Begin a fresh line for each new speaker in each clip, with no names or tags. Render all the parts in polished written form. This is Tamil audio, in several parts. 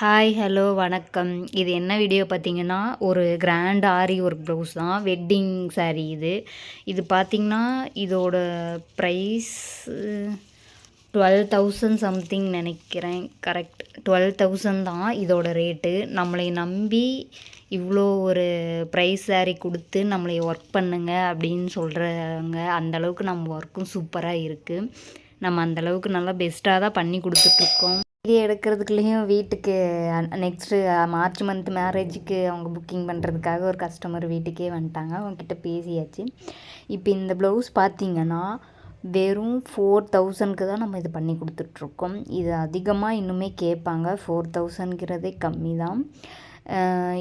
ஹாய், ஹலோ, வணக்கம். இது என்ன வீடியோ பார்த்தீங்கன்னா, ஒரு கிராண்ட் ஆரி ஒர்க் ப்ளவுஸ் தான். வெட்டிங் சாரீ இது. இது பார்த்தீங்கன்னா, இதோட ப்ரைஸ் 12,000 சம்திங் நெனைக்கிறேன். கரெக்ட் 12,000 தான் இதோட ரேட்டு. நம்மளை நம்பி இவ்வளோ ஒரு ப்ரைஸ் சாரீ குடுத்து நம்மளை ஒர்க் பண்ணுங்க அப்படின்னு சொல்கிறாங்க. அந்தளவுக்கு நம்ம ஒர்க்கும் சூப்பராக இருக்குது. நம்ம அந்தளவுக்கு நல்லா பெஸ்ட்டாக தான் பண்ணி குடுத்துட்ருக்கோம். வீடியோ எடுக்கிறதுக்குள்ளேயும் வீட்டுக்கு நெக்ஸ்ட்டு மார்ச் மந்த் மேரேஜுக்கு அவங்க புக்கிங் பண்ணுறதுக்காக ஒரு கஸ்டமர் வீட்டுக்கே வந்துட்டாங்க. அவங்கக்கிட்ட பேசியாச்சு. இப்போ இந்த ப்ளவுஸ் பார்த்தீங்கன்னா, வெறும் 4,000க்கு தான் நம்ம இது பண்ணி கொடுத்துட்ருக்கோம். இது அதிகமாக இன்னுமே கேட்பாங்க. 4,000ங்கிறதே கம்மி தான்.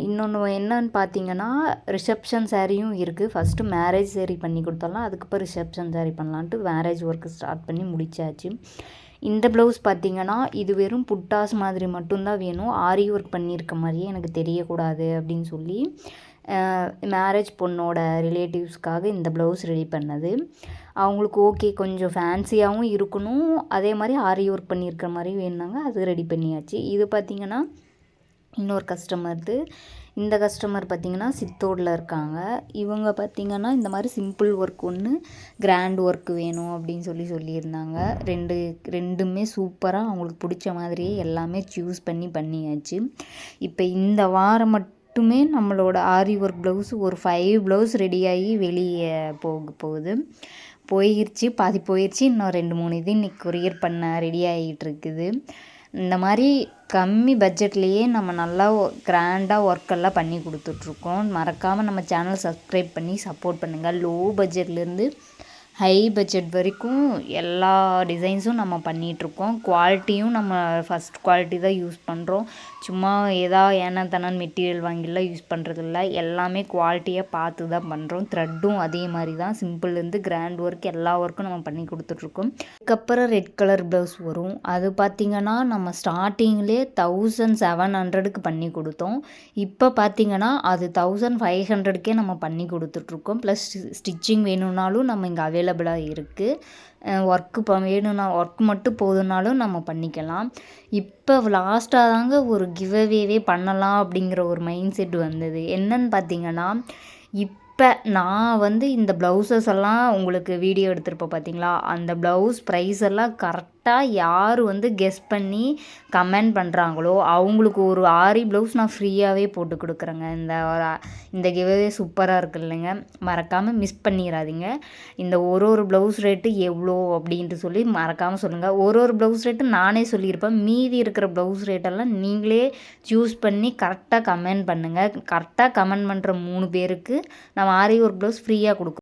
இன்னொன்று என்னன்னு பார்த்தீங்கன்னா, ரிசப்ஷன் சாரியும் இருக்குது. ஃபஸ்ட்டு மேரேஜ் சாரீ பண்ணி கொடுத்துடலாம். அதுக்கப்புறம் ரிசப்ஷன் சாரீ பண்ணலான்ட்டு மேரேஜ் ஒர்க்கு ஸ்டார்ட் பண்ணி முடித்தாச்சு. இந்த ப்ளவுஸ் பார்த்தீங்கன்னா, இது வெறும் புட்டாஸ் மாதிரி மட்டும்தான் வேணும். ஆரி ஒர்க் பண்ணியிருக்க மாதிரியே எனக்கு தெரியக்கூடாது அப்படின்னு சொல்லி மேரேஜ் பொண்ணோட ரிலேட்டிவ்ஸ்க்காக இந்த ப்ளவுஸ் ரெடி பண்ணது. அவங்களுக்கு ஓகே கொஞ்சம் ஃபேன்சியாகவும் இருக்கணும், அதே மாதிரி ஆரி ஒர்க் பண்ணியிருக்கிற மாதிரி வேணுனாங்க. அது ரெடி பண்ணியாச்சு. இது பார்த்திங்கன்னா இன்னொரு கஸ்டமர்து. இந்த கஸ்டமர் பார்த்திங்கன்னா சித்தோடில் இருக்காங்க. இவங்க பார்த்திங்கன்னா இந்த மாதிரி சிம்பிள் ஒர்க் ஒன்று, கிராண்ட் ஒர்க் வேணும் அப்படின்னு சொல்லியிருந்தாங்க. ரெண்டுமே சூப்பராக அவங்களுக்கு பிடிச்ச மாதிரியே எல்லாமே சூஸ் பண்ணியாச்சு. இப்போ இந்த வாரம் மட்டுமே நம்மளோட ஆரி ஒர்க் ப்ளவுஸ் ஒரு 5 ப்ளவுஸ் ரெடியாகி வெளியே போகுது. பாதி போயிடுச்சு. இன்னும் 2-3 இது இன்றைக்கி கொரியர் பண்ண ரெடி ஆகிட்டுருக்குது. இந்த மாதிரி கம்மி பட்ஜெட்லேயே நம்ம நல்லா கிராண்டாக ஒர்க்கெல்லாம் பண்ணி கொடுத்துட்ருக்கோம். மறக்காமல் நம்ம சேனல் சப்ஸ்கிரைப் பண்ணி சப்போர்ட் பண்ணுங்கள். லோ பட்ஜெட்லேருந்து ஹை பட்ஜெட் வரைக்கும் எல்லா டிசைன்ஸும் நம்ம பண்ணிகிட்ருக்கோம். குவாலிட்டியும் நம்ம ஃபஸ்ட் குவாலிட்டி தான் யூஸ் பண்ணுறோம். சும்மா ஏனோ தானோன்னு மெட்டீரியல் வாங்கிலாம் யூஸ் பண்ணுறதில்ல. எல்லாமே குவாலிட்டியாக பார்த்து தான் பண்ணுறோம். த்ரெட்டும் அதே மாதிரி தான். சிம்பிள்லேருந்து கிராண்ட் ஒர்க் எல்லா ஒர்க்கும் நம்ம பண்ணி கொடுத்துட்ருக்கோம். அதுக்கப்புறம் ரெட் கலர் ப்ளவுஸ் வரும். அது பார்த்திங்கன்னா நம்ம ஸ்டார்டிங்லேயே 1,700க்கு பண்ணி கொடுத்தோம். இப்போ பார்த்திங்கன்னா அது 1,500க்கே நம்ம பண்ணி கொடுத்துட்ருக்கோம். ப்ளஸ் ஸ்டிச்சிங் வேணும்னாலும் நம்ம இங்கே அவைலபிளாக இருக்குது. ஒர்க்கு வேணும்னா ஒர்க் மட்டும் போதுனாலும் நம்ம பண்ணிக்கலாம். இப்போ லாஸ்ட்டாக தாங்க ஒரு கிவ்அவேவே பண்ணலாம் அப்படிங்கிற ஒரு மைண்ட் செட் வந்தது. என்னன்னு பார்த்திங்கன்னா, இப்போ நான் இந்த ப்ளவுசஸ் எல்லாம் உங்களுக்கு வீடியோ எடுத்திருப்பேன் பார்த்தீங்களா, அந்த ப்ளவுஸ் ப்ரைஸ் எல்லாம் கரெக்டாக யார் கெஸ் பண்ணி கமெண்ட் பண்ணுறாங்களோ அவங்களுக்கு ஒரு ஆரி ப்ளவுஸ் நான் ஃப்ரீயாகவே போட்டு கொடுக்குறேங்க. இந்த கிவ்அவே சூப்பராக இருக்குது இல்லைங்க. மறக்காமல் மிஸ் பண்ணிடாதீங்க. இந்த ஒரு ப்ளவுஸ் ரேட்டு எவ்வளோ அப்படின்ட்டு சொல்லி மறக்காமல் சொல்லுங்கள். ஒரு ப்ளவுஸ் ரேட்டு நானே சொல்லியிருப்பேன். மீதி இருக்கிற ப்ளவுஸ் ரேட்டெல்லாம் நீங்களே சூஸ் பண்ணி கரெக்டாக கமெண்ட் பண்ணுங்கள். கரெக்டாக கமெண்ட் பண்ணுற 3 பேருக்கு நம்ம ஆரி ஒர்க் ப்ளவுஸ் ஃப்ரீயாக கொடுக்குறோம்.